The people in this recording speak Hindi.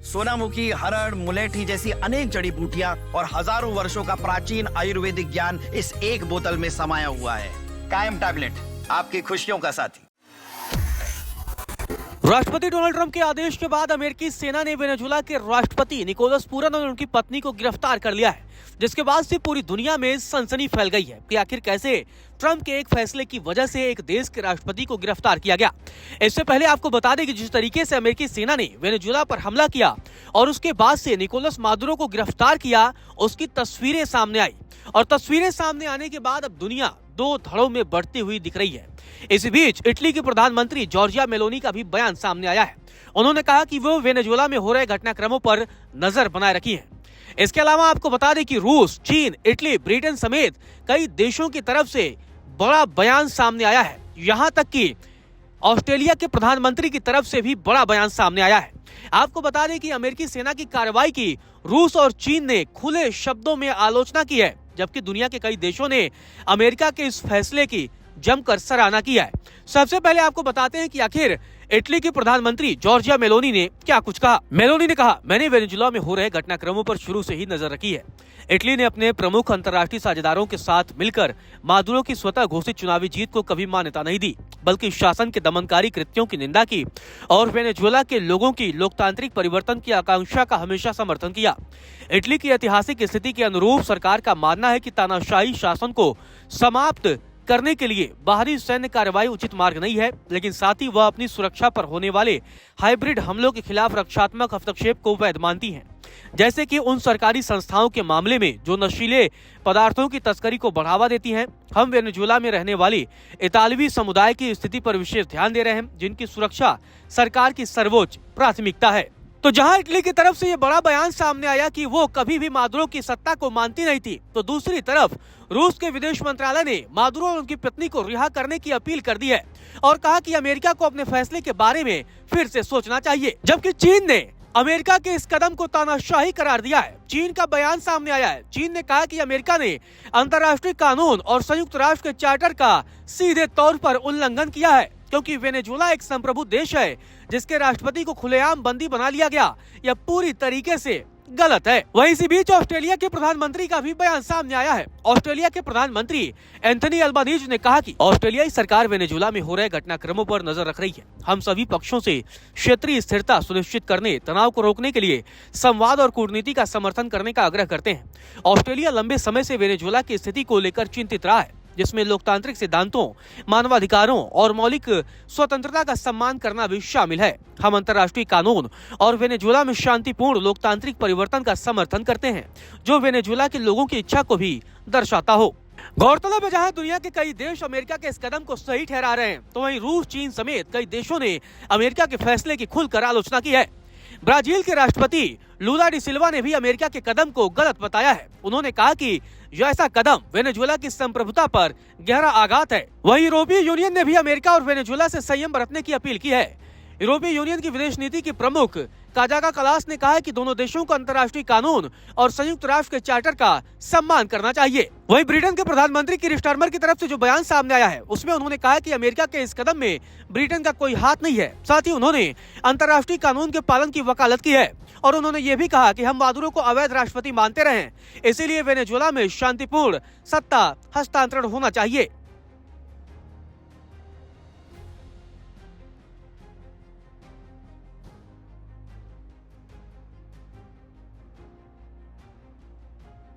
सोनामुखी, हरड़, मुलेठी जैसी अनेक जड़ी बूटियां और हजारों वर्षों का प्राचीन आयुर्वेदिक ज्ञान इस एक बोतल में समाया हुआ है। कायम टैबलेट, आपकी खुशियों का साथी। राष्ट्रपति डोनाल्ड ट्रंप के आदेश के बाद अमेरिकी सेना ने वेनेजुएला के राष्ट्रपति निकोलस पूरन और उनकी पत्नी को गिरफ्तार कर लिया है, जिसके बाद से पूरी दुनिया में सनसनी फैल गई है कि आखिर कैसे ट्रंप के एक फैसले की वजह से एक देश के राष्ट्रपति को गिरफ्तार किया गया। इससे पहले आपको बता दें कि जिस तरीके से अमेरिकी सेना ने वेनेजुएला पर हमला किया और उसके बाद से निकोलस मादुरो को गिरफ्तार किया, उसकी तस्वीरें सामने आई और तस्वीरें सामने आने के बाद अब दुनिया दो धड़ों में बढ़ती हुई दिख रही है। इसी बीच इटली की प्रधानमंत्री जॉर्जिया मेलोनी का भी बयान सामने आया है। उन्होंने कहा कि वो वेनेजुएला में हो रहे घटनाक्रमों पर नजर बनाए रखी है। इसके अलावा आपको बता दें कि रूस, चीन, इटली, ब्रिटेन समेत कई देशों की तरफ से बड़ा बयान सामने आया है। यहाँ तक कि ऑस्ट्रेलिया के प्रधानमंत्री की तरफ से भी बड़ा बयान सामने आया है। आपको बता दें कि अमेरिकी सेना की कार्रवाई की रूस और चीन ने खुले शब्दों में आलोचना की है, जबकि दुनिया के कई देशों ने अमेरिका के इस फैसले की जमकर सराहना किया है। सबसे पहले आपको बताते हैं कि आखिर इटली की प्रधानमंत्री जॉर्जिया मेलोनी ने क्या कुछ कहा। मेलोनी ने कहा, मैंने वेनेजुएला में हो रहे घटनाक्रमों पर शुरू से ही नजर रखी है। इटली ने अपने प्रमुख अंतर्राष्ट्रीय साझेदारों के साथ मिलकर मादुरो की स्वतः घोषित चुनावी जीत को कभी मान्यता नहीं दी, बल्कि शासन के दमनकारी कृत्यों की निंदा की और वेनेजुएला के लोगों की लोकतांत्रिक परिवर्तन की आकांक्षा का हमेशा समर्थन किया। इटली की ऐतिहासिक स्थिति के अनुरूप सरकार का मानना है कि तानाशाही शासन को समाप्त करने के लिए बाहरी सैन्य कार्रवाई उचित मार्ग नहीं है, लेकिन साथ ही वह अपनी सुरक्षा पर होने वाले हाइब्रिड हमलों के खिलाफ रक्षात्मक हस्तक्षेप को वैध मानती है, जैसे कि उन सरकारी संस्थाओं के मामले में जो नशीले पदार्थों की तस्करी को बढ़ावा देती हैं। हम वेनेजुएला में रहने वाली इतालवी समुदाय की स्थिति पर विशेष ध्यान दे रहे हैं, जिनकी सुरक्षा सरकार की सर्वोच्च प्राथमिकता है। तो जहां इटली की तरफ से ये बड़ा बयान सामने आया कि वो कभी भी मादुरो की सत्ता को मानती नहीं थी, तो दूसरी तरफ रूस के विदेश मंत्रालय ने मादुरो और उनकी पत्नी को रिहा करने की अपील कर दी है और कहा कि अमेरिका को अपने फैसले के बारे में फिर से सोचना चाहिए। जबकि चीन ने अमेरिका के इस कदम को तानाशाही करार दिया है। चीन का बयान सामने आया है। चीन ने कहा कि अमेरिका ने अंतर्राष्ट्रीय कानून और संयुक्त राष्ट्र के चार्टर का सीधे तौर पर उल्लंघन किया है, क्योंकि वेनेजुएला एक संप्रभु देश है जिसके राष्ट्रपति को खुलेआम बंदी बना लिया गया। यह पूरी तरीके से गलत है। वहीं इसी बीच ऑस्ट्रेलिया के प्रधानमंत्री का भी बयान सामने आया है। ऑस्ट्रेलिया के प्रधानमंत्री एंथनी अल्बानीज ने कहा कि ऑस्ट्रेलियाई सरकार वेनेजुएला में हो रहे घटनाक्रमों पर नजर रख रही है। हम सभी पक्षों से क्षेत्रीय स्थिरता सुनिश्चित करने, तनाव को रोकने के लिए संवाद और कूटनीति का समर्थन करने का आग्रह करते हैं। ऑस्ट्रेलिया लंबे समय से वेनेजुएला की स्थिति को लेकर चिंतित रहा है, जिसमें लोकतांत्रिक सिद्धांतों, मानवाधिकारों और मौलिक स्वतंत्रता का सम्मान करना भी शामिल है। हम अंतर्राष्ट्रीय कानून और वेनेजुएला में शांतिपूर्ण लोकतांत्रिक परिवर्तन का समर्थन करते हैं, जो वेनेजुएला के लोगों की इच्छा को भी दर्शाता हो। गौरतलब है, जहां दुनिया के कई देश अमेरिका के इस कदम को सही ठहरा रहे हैं, तो वहीं रूस, चीन समेत कई देशों ने अमेरिका के फैसले की खुलकर आलोचना की है। ब्राजील के राष्ट्रपति लूला डी सिल्वा ने भी अमेरिका के कदम को गलत बताया है। उन्होंने कहा कि यह ऐसा कदम वेनेजुएला की संप्रभुता पर गहरा आघात है। वहीं यूरोपीय यूनियन ने भी अमेरिका और वेनेजुएला से संयम बरतने की अपील की है। यूरोपीय यूनियन की विदेश नीति के प्रमुख काजागा कलास ने कहा है कि दोनों देशों को अंतर्राष्ट्रीय कानून और संयुक्त राष्ट्र के चार्टर का सम्मान करना चाहिए। वहीं ब्रिटेन के प्रधानमंत्री कीर स्टारमर की तरफ से जो बयान सामने आया है, उसमें उन्होंने कहा है कि अमेरिका के इस कदम में ब्रिटेन का कोई हाथ नहीं है। साथ ही उन्होंने अंतर्राष्ट्रीय कानून के पालन की वकालत की है और उन्होंने ये भी कहा कि हम मादुरो को अवैध राष्ट्रपति मानते रहे, इसीलिए वेनेजुएला में शांतिपूर्ण सत्ता हस्तांतरण होना चाहिए।